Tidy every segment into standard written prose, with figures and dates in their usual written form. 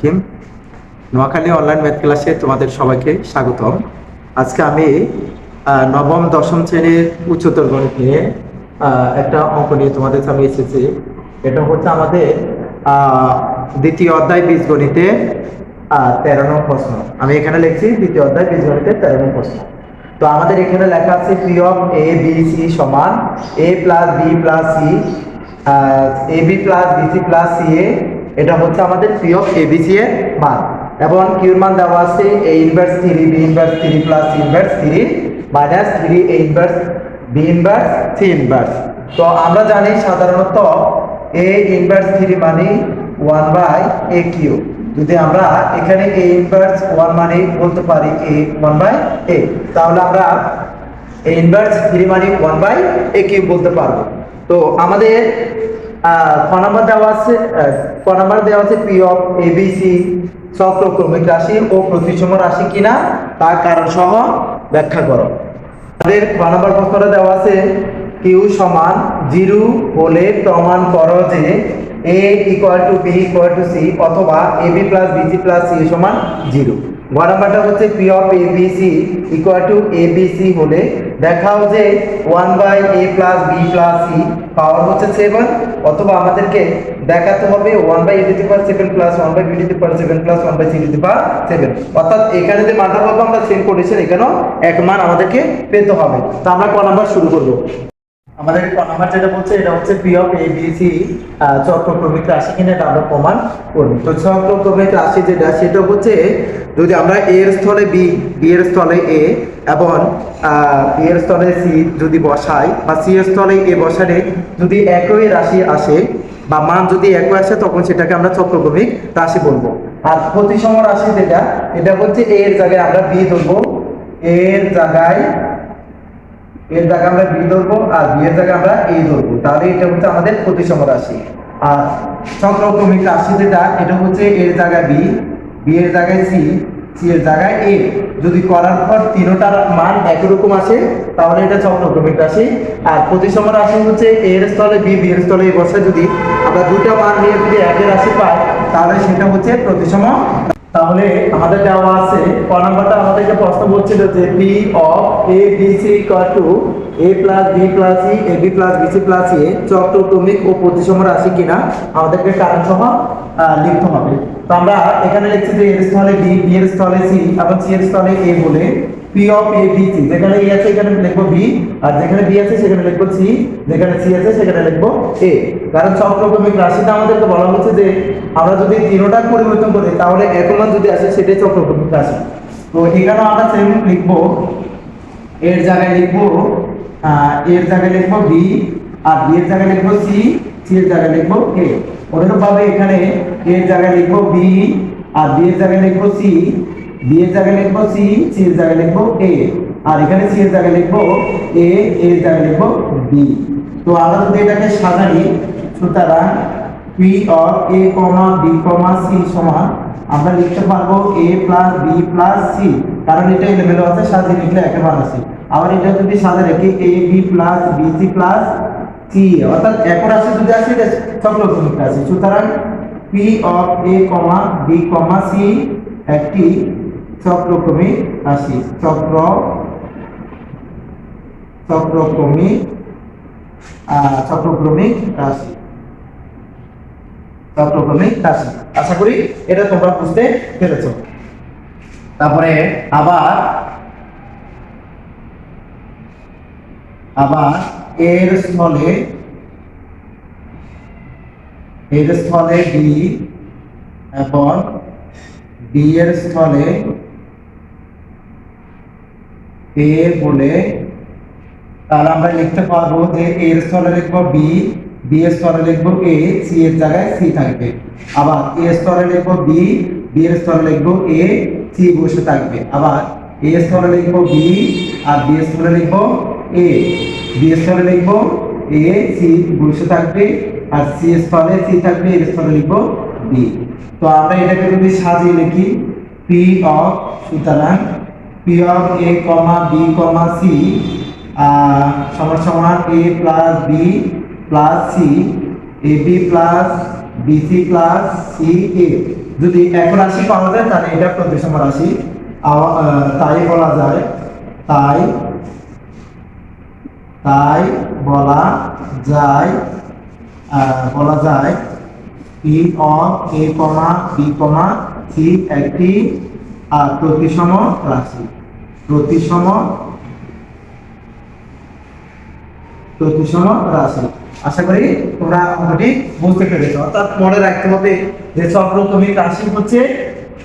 রাহিম। Noakhali online math ক্লাসে তোমাদের সবাইকে স্বাগতম। আজকে আমি নবম দশম শ্রেণীর উচ্চতর গণিত নিয়ে একটা অঙ্ক নিয়ে তোমাদের সামনে এসেছি। এটা হচ্ছে আমাদের দ্বিতীয় অধ্যায় বীজগণিতে 13 নং প্রশ্ন। আমি এখানে লিখছি দ্বিতীয় অধ্যায় বীজগণিতে 13 নং প্রশ্ন। তো আমাদের এখানে লেখা আছে P of A B C সমান A plus B plus C A B plus B C plus C A. এটা হচ্ছে আমাদের P of A B C এর মান, এবং কিউর মান দেওয়া আছে A inverse 3 B inverse 3 plus C inverse 3 minus 3 A inverse B inverse C inverse. তো আমরা জানি সাধারণত এ ইনভার্স 3 মানে 1 বাই এ কিউব। যদি আমরা এখানে এ ইনভার্স 1 মানে বলতে পারি এ 1 বাই এ, তাহলে আমরা এ ইনভার্স 3 মানে 1 বাই এ কিউব বলতে পারবো। তো আমাদের ক নাম্বার দেওয়া আছে P of A B C চক্রক্রমিক রাশি ও প্রতিসম রাশি কিনা তার কারণ সহ ব্যাখ্যা করো। আমাদের ক নাম্বার প্রশ্নটা দেওয়া আছে কিউ সমান 0 হলে প্রমাণ করো যে a equal to b equal to c অথবা ab plus bc plus c সমান 0। গ নাম্বারটা হচ্ছে p of abc equal to abc হলে দেখাও যে 1 by a plus b plus c power হচ্ছে 7, অথবা আমাদেরকে দেখাতে হবে 1 by a to the power 7 plus 1 by b to the power 7 plus 1 by c to the power 7। অর্থাৎ এখানে যে মানটা পাবো আমরা সেম কোটেশন এখানেও এক মান আমাদেরকে পেতে হবে। তো আমরা ক নাম্বার শুরু করব। আমাদের ক নাম্বার যেটা বলছে এটা হচ্ছে P of A B C চক্রক্রমিক রাশি কিনা এটা আমরা প্রমাণ করব। তো চক্রক্রমিক রাশি যেটা সেটা হচ্ছে যদি আমরা এ এর স্থলে বি, বি এর স্থলে এ এবং বি এর স্থলে সি যদি বসাই বা সি এর স্থলে এ বসালে যদি একই রাশি আসে বা মান যদি একই আসে তখন সেটাকে আমরা চক্রক্রমিক রাশি বলবো। আর প্রতিসম রাশি যেটা এটা হচ্ছে এ এর জায়গায় আমরা বি ধরবো, এর জায়গায় আমরা বি ধরবো আর বি এর জায়গায় আমরা এ ধরবো, তাহলে এটা হচ্ছে আমাদের প্রতিসম রাশি। আর চক্রক্রমিক রাশি যেটা এটা হচ্ছে এর জায়গায় বি, বি এর জায়গায় সি, সি এর জায়গায় এ যদি করার পর তিনটার মান একই রকম আসে তাহলে এটা চক্রক্রমিক রাশি। আর প্রতিসম রাশি হচ্ছে এর স্থলে বি, বি এর স্থলে এ বসে যদি আমরা দুটো মান নিয়ে যদি একই রাশি পাই তাহলে সেটা হচ্ছে প্রতিসম। তাহলে আমাদের দেওয়া আছে ক নাম্বারটা আমাদেরকে প্রশ্ন বলছিল যে P of A B C equal to A plus B plus C A B plus B C plus A চক্রক্রমিক ও প্রতিসম রাশি কিনা আমাদেরকে কারণ সহ লিখতে হবে। তো আমরা এখানে লিখছি যে এর স্থলে বি, বি এর স্থলে সি এবং সি এর স্থলে এ বলে P of A B C, যেখানে এ আছে এখানে লিখবো বি, আর যেখানে বি আছে সেখানে লিখবো সি, যেখানে সি আছে সেখানে লিখবো এ। কারণ চক্রক্রমিক রাশিটা আমাদেরকে বলা হচ্ছে যে আমরা যদি তিনটা পরিবর্তন করি তাহলে এক মান যদি আসে সেটাই চক্রক্রমিক রাশি। তো এখানে আমরা সেম লিখবো, এর জায়গায় লিখবো বি, আর বি এর জায়গায় লিখবো সি, সি এর জায়গায় লিখবো এ। অনুরূপভাবে এখানে এর জায়গায় লিখবো বি, আর বি এর জায়গায় লিখবো সি, বি এর জায়গায় লিখবো সি, সি এর জায়গায় লিখবো এ, আর এখানে সি এর জায়গায় লিখবো এ, এর জায়গায় লিখবো বি। তো আমরা যদি এটাকে সাজাই সুতরাং P of A comma B comma C সমান আমরা লিখতে পারবো A plus B plus C, কারণ এটা এলোমেলো আছে, সাজিয়ে লিখলে একের মান আছে। আবার এটা যদি সাজা রেখে A B plus B C plus C, অর্থাৎ একর রাশি যদি আসে এটা চক্রক্রমিক রাশি। সুতরাং P of A comma B comma C একটি চক্রক্রমিক রাশি, চক্রক্রমিক রাশি, চক্রক্রমিক রাশি। আশা করি এটা তোমরা বুঝতে পেরেছো। তারপরে আবার এর স্থলে বি এবং বি এর স্থলে এ বলে তাহলে আমরা লিখতে পারবো যে এর স্থলে লিখবো বি, বি এর স্থলে লিখবো এ, সি এর জায়গায় সি থাকবে। আবার এ এর স্থলে লিখবো বি, বি এর স্থলে লিখবো এ, সি বসে থাকবে। আবার এ এর স্থলে লিখবো বি, আর বি এর স্থলে লিখবো এ, বি এর স্থলে লিখবো এ, সি বসে থাকবে, আর সি এর স্থলে সি থাকবে, এর স্থলে লিখবো বি। তো আমরা এটাকে যদি সাজিয়ে লিখি পি অফ, সুতরাং P of A comma B comma C সমান সমান A plus B plus C, A B plus B C plus C A. যদি এক রাশি পাওয়া যায় তাহলে এটা প্রতিসম রাশি। তাই বলা যায় তাই তাই বলা যায় বলা যায় P of A comma B comma C একটি প্রতিসম রাশি। প্রতিসম রাশি। আশা করি তোমরা অঙ্কটি বুঝতে পেরেছো। অর্থাৎ মনে রাখতে হবে যে সর্বক্রমিক রাশি হচ্ছে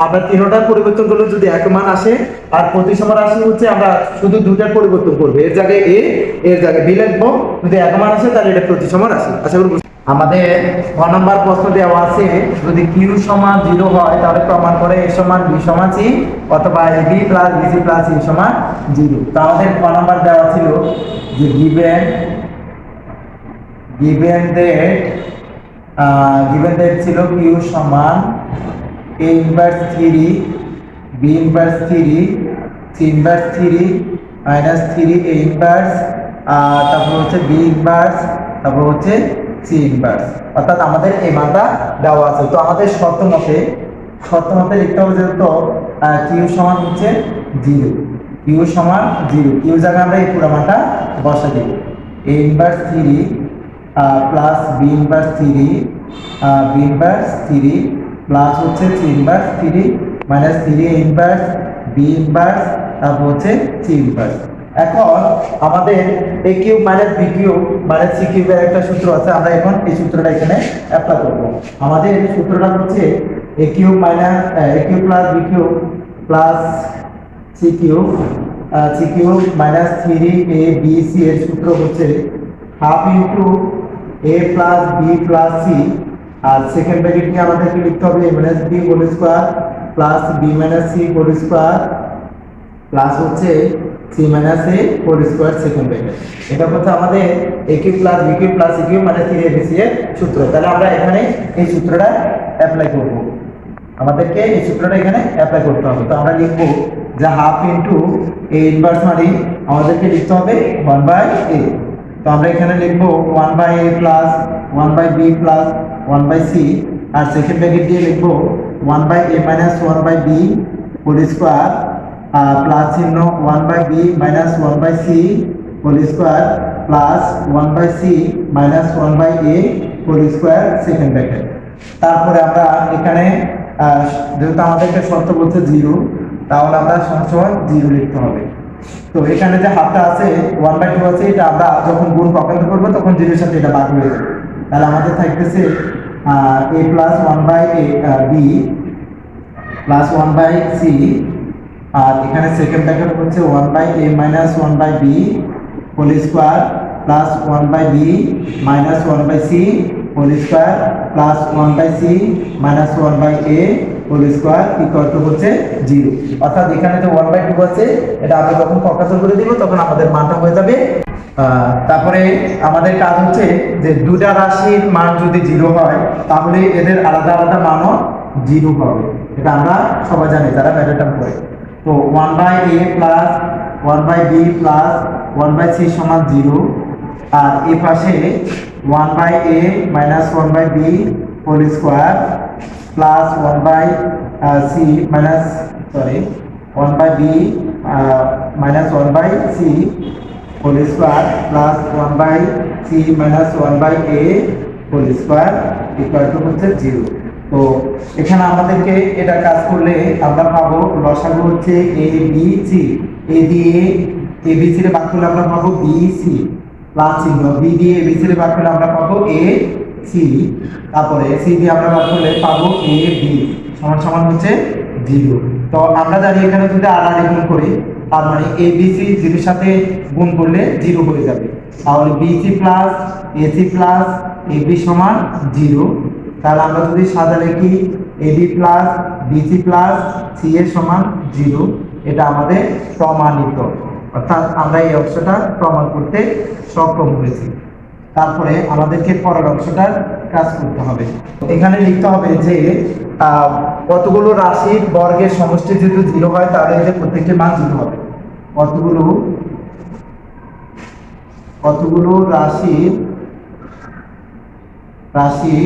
আমরা তিনটার পরিবর্তন করলে যদি এক মান আসে, আর প্রতিসম রাশি হচ্ছে আমরা শুধু দুটার পরিবর্তন করবো, এর জায়গায় এ এর জায়গায় বি লিখবো। যদি এক মান আসে তাহলে এটা প্রতিসম রাশি। আশা করি আমাদের 1 নম্বর প্রশ্ন দেওয়া আছে, যদি কিউ সমান 0 হয় তাহলে প্রমাণ করে এ সমান বি সমান সি অথবা A B plus B C plus C সমান 0। তো আমাদের 1 নম্বর দেওয়া ছিল যে given that ছিল কিউ সমান a inverse 3 b inverse 3 c inverse 3 minus 3 a inverse, তারপর হচ্ছে b ইনভার্স, তারপর হচ্ছে c ইনভার্স। অর্থাৎ আমাদের এই মানটা দেওয়া আছে। তো আমাদের শর্ত মতে লিখতে হবে যেহেতু কিউ সমান হচ্ছে 0, কিউ সমান 0, কিউ জায়গায় আমরা এই পুরো মানটা বসা দিব। a inverse 3 plus b inverse 3 b inverse 3 plus হচ্ছে c inverse 3 minus 3 a inverse b inverse, তারপর হচ্ছে c ইনভার্স। এখন আমাদের a cube minus b cube minus c কিউবের একটা সূত্র আছে, আমরা এখন এই সূত্রটা এখানে অ্যাপ্লাই করব। আমাদের সূত্রটা হচ্ছে a cube minus a cube plus b cube plus c cube minus 3 a b c এর সূত্র হচ্ছে half into a plus b plus c, আর সেকেন্ড ব্র্যাকেট নিয়ে আমাদেরকে লিখতে হবে a minus b whole square plus b minus c whole square plus হচ্ছে c minus a whole square second bracket. এটা হচ্ছে আমাদের a cube plus b cube plus c cube minus 3abc এর সূত্র। তাহলে আমরা এখানে এই সূত্রটা অ্যাপ্লাই করব, আমাদেরকে এই সূত্রটা এখানে অ্যাপ্লাই করতে হবে। তো আমরা লিখব যে হাফ ইনটু a ইনভার্স মানে আমাদেরকে লিখতে হবে 1/a। তো আমরা এখানে লিখব 1/a plus 1/b plus 1/c, আর সেকেন্ড ব্র্যাকেট দিয়ে লিখব 1/a minus 1/b whole square plus চিহ্ন 1/b minus 1/c whole square plus 1/c minus 1/a whole square second bracket. তারপরে আমরা এখানে যেহেতু আমাদেরকে শর্ত বলছে 0, তাহলে আমরা সবসময় 0 লিখতে হবে। তো এখানে যে হাফটা আছে 1/2 আছে, এটা আমরা যখন গুণ পক্ষান্তর করব তখন 0 এর সাথে এটা ভাগ হয়ে যাবে। তাহলে আমাদের থাকতেছে a plus 1/b plus 1/c, আর এখানে সেকেন্ড ব্র্যাকেট হচ্ছে 1/a minus 1/b whole square plus 1/b minus 1/c whole square plus 1/c minus 1/a whole square equal to হচ্ছে 0। অর্থাৎ এখানে যে 1/2 আছে এটা আমরা যখন পক্ষান্তর করে দিব তখন আমাদের মানটা হয়ে যাবে। তারপরে আমাদের কাজ হচ্ছে যে দুটা রাশির মান যদি 0 হয় তাহলে এদের আলাদা আলাদা মানও 0 হবে। এটা আমরা সবাই জানি যারা ম্যাথমেটিক্স পড়ে। তো 1/a plus 1/b plus 1/c সমান 0, আর এই পাশে 1/a minus 1/b whole square plus 1/c minus 1/b minus 1/c whole square plus 1/c minus 1/a whole square equal to হচ্ছে 0। তো এখানে আমাদেরকে এটা কাজ করলে আমরা পাবো লসাগু হচ্ছে a b c, a দিয়ে a b c এর ভাগ করলে আমরা পাবো b c প্লাস চিহ্ন, b দিয়ে a b c এর ভাগ করলে আমরা পাবো a c, তারপরে c দিয়ে আমরা ভাগ করলে পাবো a b সমান সমান হচ্ছে 0। তো আমরা জানি এখানে যদি আড়াআড়ি গুণ করি তার মানে a b c 0 এর সাথে গুণ করলে 0 হয়ে যাবে। তাহলে b c plus a c plus a b সমান 0। তাহলে আমরা যদি সাদা লিখি ab plus bc plus c এর সমান 0, এটা আমাদের প্রমাণিত। অর্থাৎ আমরা এই অংশটা প্রমাণ করতে সক্ষম হয়েছি। তারপরে আমাদেরকে পরের অংশটার কাজ করতে হবে। এখানে লিখতে হবে যে কতগুলো রাশির বর্গের সমষ্টি যদি 0 হয় তাহলে এদের প্রত্যেকটির মান 0 হবে। কতগুলো রাশি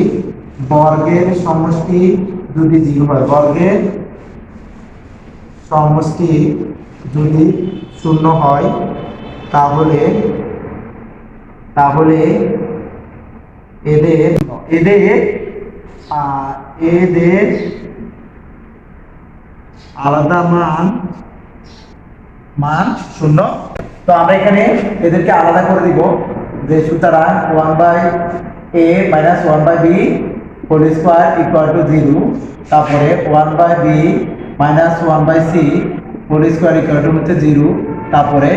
বর্গের সমষ্টি যদি 0 হয়, বর্গের সমষ্টি যদি 0 হয়, তাহলে তাহলে এদের এদের এদের আলাদা মান 0। তো আমরা এখানে এদেরকে আলাদা করে দিব, যে সুতরাং 1/a minus 1/b whole square equal to 0। তারপরে 1/b minus 1/c whole square equal to হচ্ছে 0। তারপরে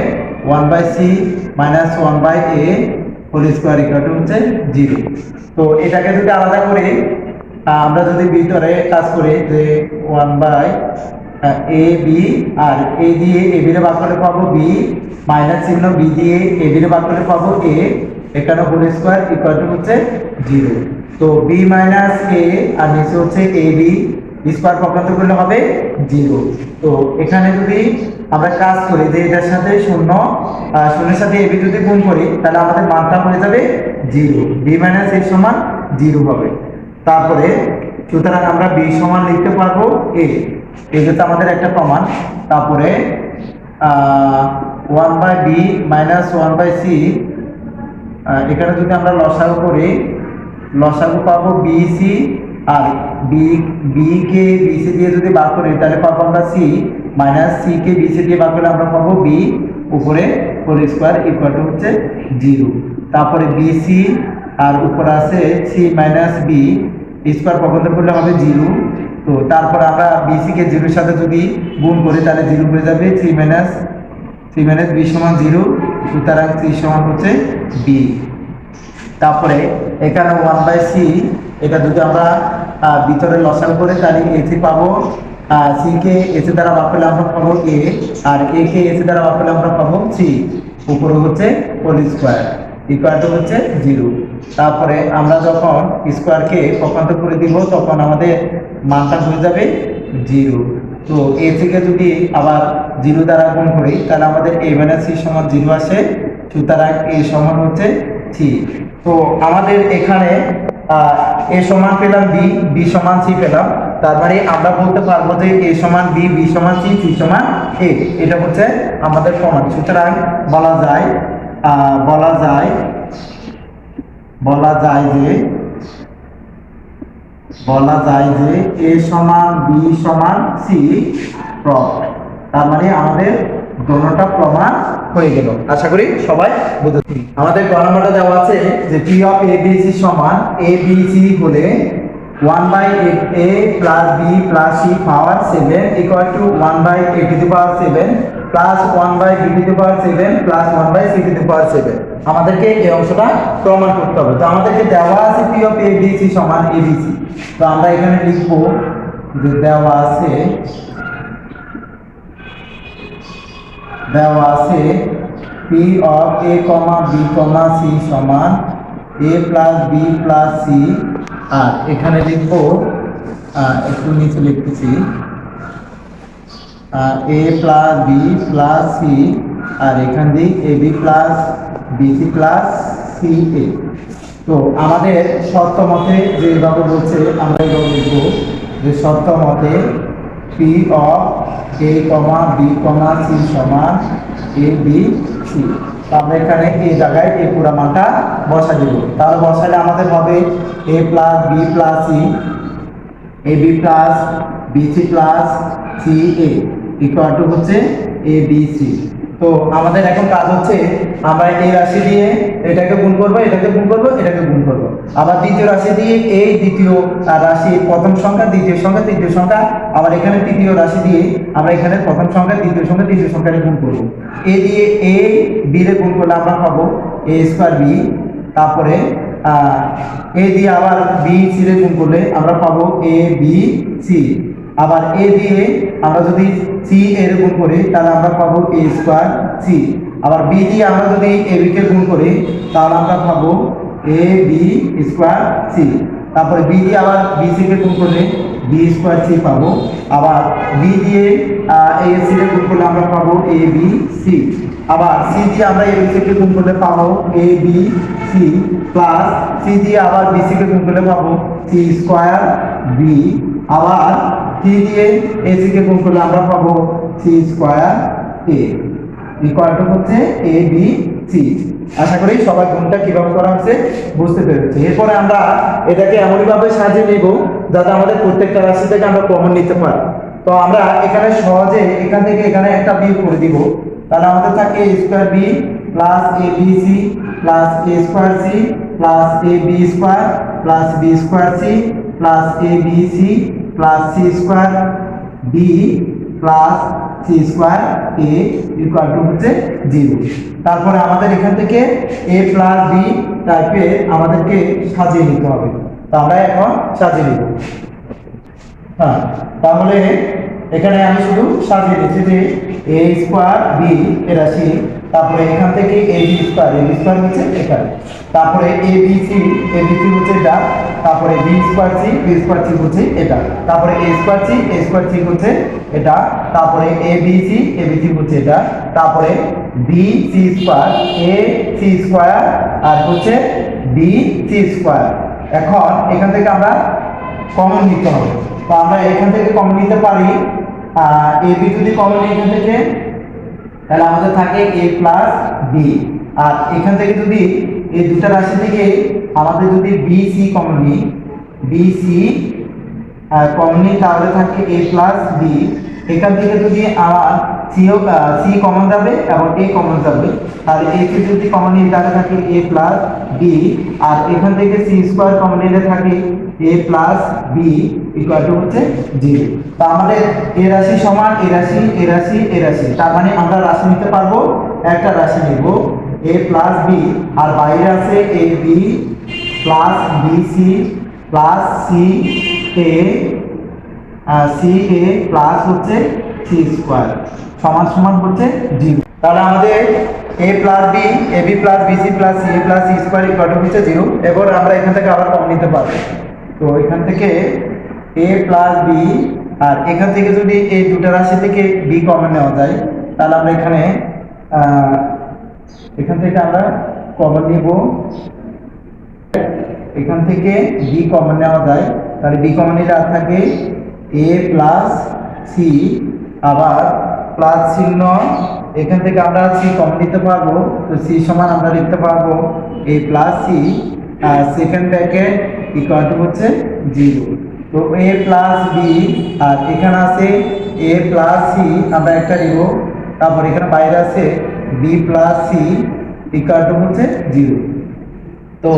1/c minus 1/a whole square equal to হচ্ছে 0। তো এটাকে যদি আলাদা করি, আমরা যদি ভিতরে কাজ করি যে 1/ab আর a দিয়ে ab এর ভাগ করলে পাবো b মাইনাস চিহ্ন b দিয়ে ab এর ভাগ করলে পাবো a, এখানে হোল স্কয়ার ইকুয়াল টু হচ্ছে 0। তো b মাইনাস a আর নিচে হচ্ছে ab স্কয়ার পক্ষান্তর করলে হবে 0। তো এখানে যদি আমরা কাজ করি যে এটার সাথে 0 শূন্যের সাথে ab যদি গুণ করি, তাহলে আমাদের মানটা হয়ে যাবে 0, b মাইনাস a সমান 0 হবে। তারপরে সুতরাং আমরা b সমান লিখতে পারবো a, এটা আমাদের একটা প্রমাণ। তারপরে 1/b মাইনাস 1/c, এখানে যদি আমরা লসাগু করি, লসাগু পাবো bc, আর b কে bc দিয়ে যদি ভাগ করি তাহলে পাবো আমরা c, মাইনাস c কে bc দিয়ে ভাগ করলে আমরা পাবো b উপরে হোল স্কয়ার ইকুয়াল টু হচ্ছে 0। তারপরে bc আর উপরে আছে c মাইনাস b স্কয়ার পক্ষান্তর করলে হবে 0। তো তারপর আমরা bc কে 0 এর সাথে যদি গুণ করি তাহলে 0 হয়ে যাবে, 3 মাইনাস b সমান 0, সুতরাং c সমান হচ্ছে b। তারপরে এখানে 1/c, এটা যদি আমরা ভিতরে লসাগু করে তাহলে ac পাবো, c কে ac দ্বারা ভাগ করলে আমরা পাবো a, R a K ac দ্বারা ভাগ করলে আমরা পাবো c, উপরে হচ্ছে হোল স্কয়ার ইকুয়াল টু হচ্ছে 0। তারপরে আমরা যখন স্কয়ারকে পক্ষান্তর করে দিব তখন আমাদের মানটা হয়ে যাবে 0। তো a থেকে যদি আবার 0 দ্বারা গুণ করি তাহলে আমাদের a মাইনাস c সমান 0 আসে, সুতরাং a সমান হচ্ছে 3। তো আমাদের এখানে a সমান পেলাম b সমান c পেলাম, তার মানে আমরা বলতে পারবো যে a সমান b সমান c সমান a, এটা হচ্ছে আমাদের প্রমাণ। সুতরাং বলা যায় যে a সমান b সমান c প্রমাণ। তার মানে আমাদের দোনোটা প্রমাণ হয়ে গেল। আশা করি সবাই বুঝেছি। আমাদের গণনাটা দেওয়া আছে যে p অফ abc সমান abc হলে 1/a plus b plus c power 7 equal to 1/a to the power 7 plus 1/b to the power 7 plus 1/c to the power 7। আমাদেরকে এই অংশটা প্রমাণ করতে হবে। তো আমাদেরকে দেওয়া আছে p অফ abc সমান abc। তো আমরা এখানে লিখব যে দেওয়া আছে p of a, b, c সমান a plus b plus c, আর এখানে লিখব একটু নিচে লিখতেছি a plus b plus c, আর এখান দিয়ে ab plus bc plus ca। তো আমাদের শর্ত মতে যেভাবে বলছে আমরা এইভাবে লিখব যে শর্ত মতে p of a, b, c সমান a b c। আমরা এখানে এই জায়গায় এই পুরো মানটা বসা দেব। তাহলে বসালে আমাদের হবে a plus b plus c, ab plus bc plus ca equal to হচ্ছে a b c। তো আমাদের এখন কাজ হচ্ছে আমরা এই রাশি দিয়ে এটাকে গুণ করব, এটাকে গুণ করব, এটাকে গুণ করব, আবার দ্বিতীয় রাশি দিয়ে এই দ্বিতীয় রাশি প্রথম সংখ্যা দ্বিতীয় সংখ্যা তৃতীয় সংখ্যা, আবার এখানে তৃতীয় রাশি দিয়ে আমরা এখানে প্রথম সংখ্যা দ্বিতীয় সংখ্যা তৃতীয় সংখ্যাকে গুণ করব। a দিয়ে a b এর গুণ করলে আমরা পাবো a স্কয়ার b। তারপরে a দিয়ে আবার b c এর গুণ করলে আমরা পাবো a b c। আবার a দিয়ে আমরা যদি c এর গুণ করি তাহলে আমরা পাবো a স্কয়ার c। আবার b দিয়ে আমরা যদি ab কে গুণ করি তাহলে আমরা পাবো a b স্কয়ার c। তারপরে b দিয়ে আবার bc কে গুণ করলে b স্কয়ার c পাবো। আবার b দিয়ে ac কে গুণ করলে আমরা পাবো a b c। আবার c দিয়ে আমরা abc কে গুণ করলে পাবো a b c plus c দিয়ে আবার bc কে গুণ করলে পাবো c স্কয়ার b আবার 3 দিয়ে ac কে গুণ করলে আমরা পাবো C square a equal to হচ্ছে a b c। আশা করি সবাই গুণটা কিভাবে করা হচ্ছে বুঝতে পেরেছি। এরপরে আমরা এটাকে এমনই ভাবে সাজিয়ে নিব যাতে আমাদের প্রত্যেকটা রাশি থেকে আমরা কমন নিতে পারি। তো আমরা এখানে সহজে এখান থেকে এখানে একটা বিয়োগ করে দিব, তাহলে আমাদের থাকে a square b plus abc plus a square c plus ab square plus b square c plus abc plus c square b plus c square a equal to হচ্ছে 0। তারপরে আমাদের এখান থেকে a প্লাস b টাইপে আমাদেরকে সাজিয়ে নিতে হবে। তো আমরা এখন সাজিয়ে নিব। হ্যাঁ, তাহলে এখানে আমি শুধু সাজিয়ে দিচ্ছি যে a স্কয়ার b এর রাশি, তারপরে এখান থেকে ab স্কয়ার হচ্ছে এখানে, তারপরে abc হচ্ছে এটা, তারপরে b স্কয়ার c হচ্ছে এটা, তারপরে a স্কয়ার c হচ্ছে এটা, তারপরে abc হচ্ছে এটা, তারপরে bc square a c square আর হচ্ছে b c স্কয়ার। এখন এখান থেকে আমরা কমন নিতে হবে। তো আমরা এখান থেকে কমন নিতে পারি ab যদি কমন নিই এখান থেকে, তাহলে আমাদের থাকে a প্লাস b। আর এখান থেকে যদি এই দুটো রাশি থেকে আমাদের যদি bc কমন নিই তাহলে থাকে a প্লাস b। এখান থেকে যদি আমার c কমন যাবে এবং a কমন যাবে, তাহলে a কে যদি কমন নিই তাহলে থাকে a প্লাস b। আর এখান থেকে c স্কয়ার কমন নিলে থাকে a plus b equal to হচ্ছে 0। তো আমাদের a রাশি সমান a রাশি, তার মানে আমরা রাশি নিতে পারবো, একটা রাশি নিব a প্লাস b, আর বাইরে আছে a b plus b c plus c a plus হচ্ছে c স্কয়ার সমান সমান হচ্ছে 0। তাহলে আমাদের a plus b ab plus bc plus c a plus c square equal to হচ্ছে 0। এবার আমরা এখান থেকে আবার কমন নিতে পারবো। তো এখান থেকে a প্লাস b, আর এখান থেকে যদি এই দুটো রাশি থেকে b কমন নেওয়া যায়, তাহলে আমরা এখান থেকে আমরা কমন নিব, এখান থেকে b কমন নেওয়া যায়, তাহলে b কমন নিলে আর থাকে a প্লাস c, আবার প্লাস চিহ্ন এখান থেকে আমরা c কমন নিতে পারবো, তো c সমান আমরা লিখতে পারবো a প্লাস c আর সেকেন্ড ব্র্যাকেট ইকুয়াল টু হচ্ছে 0। তো a প্লাস b, আর এখানে আছে a প্লাস c আমরা একটা নিব, তারপর এখানে বাইরে আছে b plus c equal to হচ্ছে 0। তো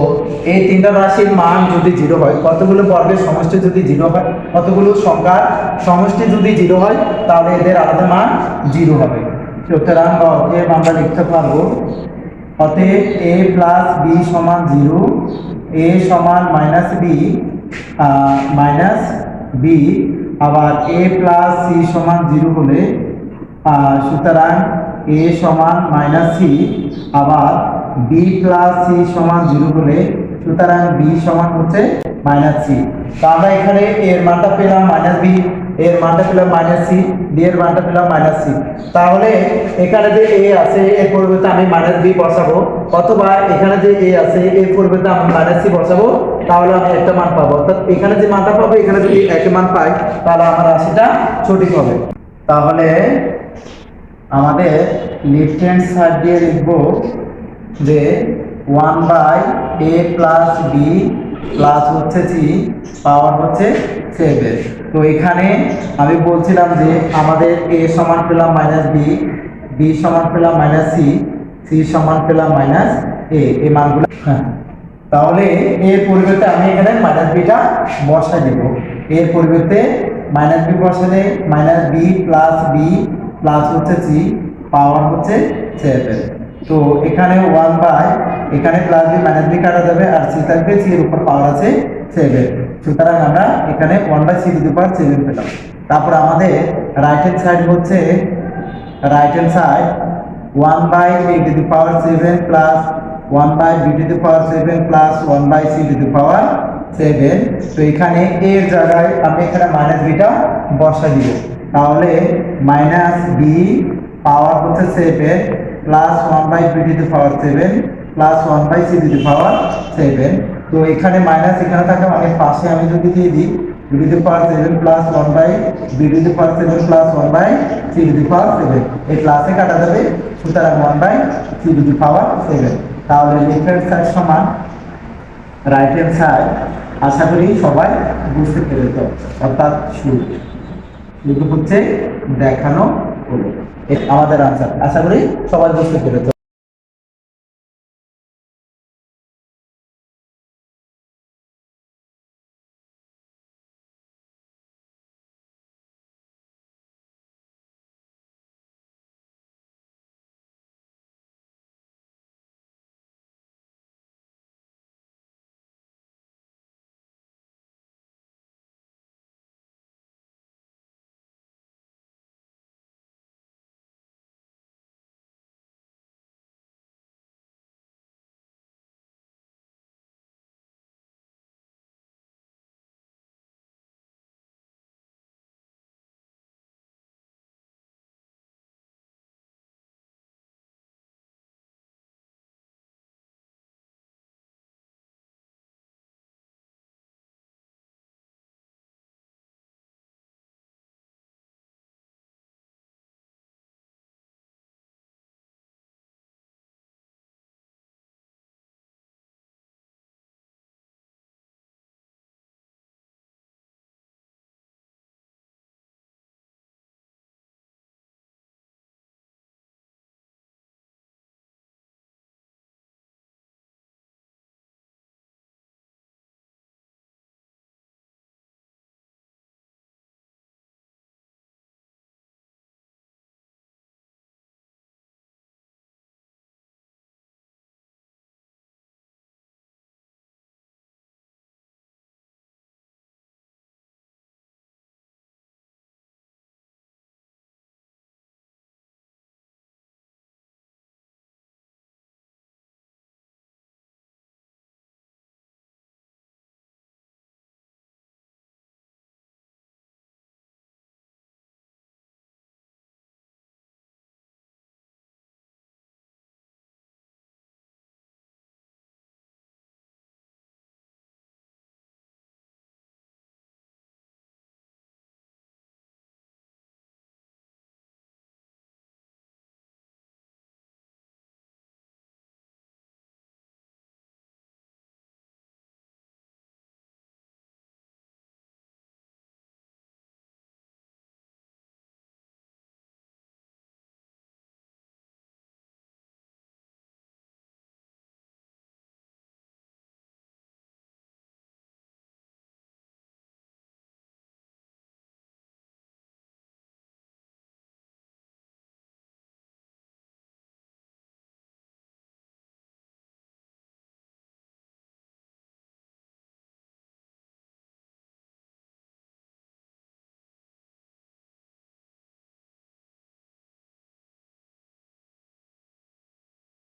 এই তিনটা রাশির মান যদি 0 হয়, কতগুলো বর্গের সমষ্টি যদি 0 হয়, কতগুলো সংখ্যার সমষ্টি যদি 0 হয়, তাহলে এদের আলাদা মান 0 হবে। সুতরাং অতএব আমরা লিখতে পারবো অতএব a প্লাস b সমান 0, a সমান মাইনাস b, আবার a প্লাস c সমান 0 হলে সুতরাং a সমান মাইনাস c, আবার b প্লাস c সমান 0 হলে সুতরাং b সমান হচ্ছে মাইনাস c। তো আমরা এখানে এর মানটা পেলাম মাইনাস b, এর মানটা পেলাম মাইনাস c, d এর মানটা পেলাম মাইনাস c। তাহলে এখানে যে a আছে এর পরিবর্তে আমি মাইনাস b বসাবো, অথবা এখানে যে a আছে এর পরিবর্তে আমি মাইনাস c বসাবো, তাহলে আমি একটা মান পাবো। অর্থাৎ এখানে যে মানটা পাবো এখানে যদি একই মান পাই, তাহলে আমার রাশিটা সঠিক হবে। তাহলে আমাদের লেফট হ্যান্ড সাইড দিয়ে লিখবো যে 1/a প্লাস b প্লাস হচ্ছে c পাওয়ার হচ্ছে 7। তো এখানে আমি বলছিলাম যে আমাদের a সমান পেলাম মাইনাস b সমান পেলাম মাইনাস c সমান পেলাম মাইনাস a, এই মানগুলো। তাহলে এর পরিবর্তে আমি এখানে মাইনাস বিটা বসাই দেব, এর পরিবর্তে মাইনাস বি বসালে মাইনাস b প্লাস হচ্ছে c পাওয়ার হচ্ছে 7। তো এখানে 1 এখানে প্লাস বি মাইনাস বি কাটা যাবে, আর c থাকবে, c এর উপর পাওয়ার আছে 7। সুতরাং আমরা এখানে 1/c টু দি পাওয়ার 7 পেলাম। তারপর আমাদের রাইট হ্যান্ড সাইড হচ্ছে 1/a to the power 7 plus 1/b to the power 7 plus 1/c to the power 7। তো এখানে a এর জায়গায় আমি এখানে মাইনাস বিটা বসাই দিব, তাহলে মাইনাস b পাওয়ার হচ্ছে 7 plus 1/b to the power 7 plus 1/c to the power 7। তো এখানে মাইনাস এখানে থাকে, মানে পাশে আমি যদি দিয়ে দিই B to the power 7 plus 1 by B to the power 7 plus 1 by C to the power 7 এই ক্লাসে কাটা যাবে, সুতরাং 1 by C to the power 7। তাহলে লেফট হ্যান্ড সাইড সমান রাইট হ্যান্ড সাইড। আশা করি সবাই বুঝতে পেরেছ, অর্থাৎ শুরু হচ্ছে দেখানো হলো আমাদের আনসার। আশা করি সবাই বুঝতে পেরেছ।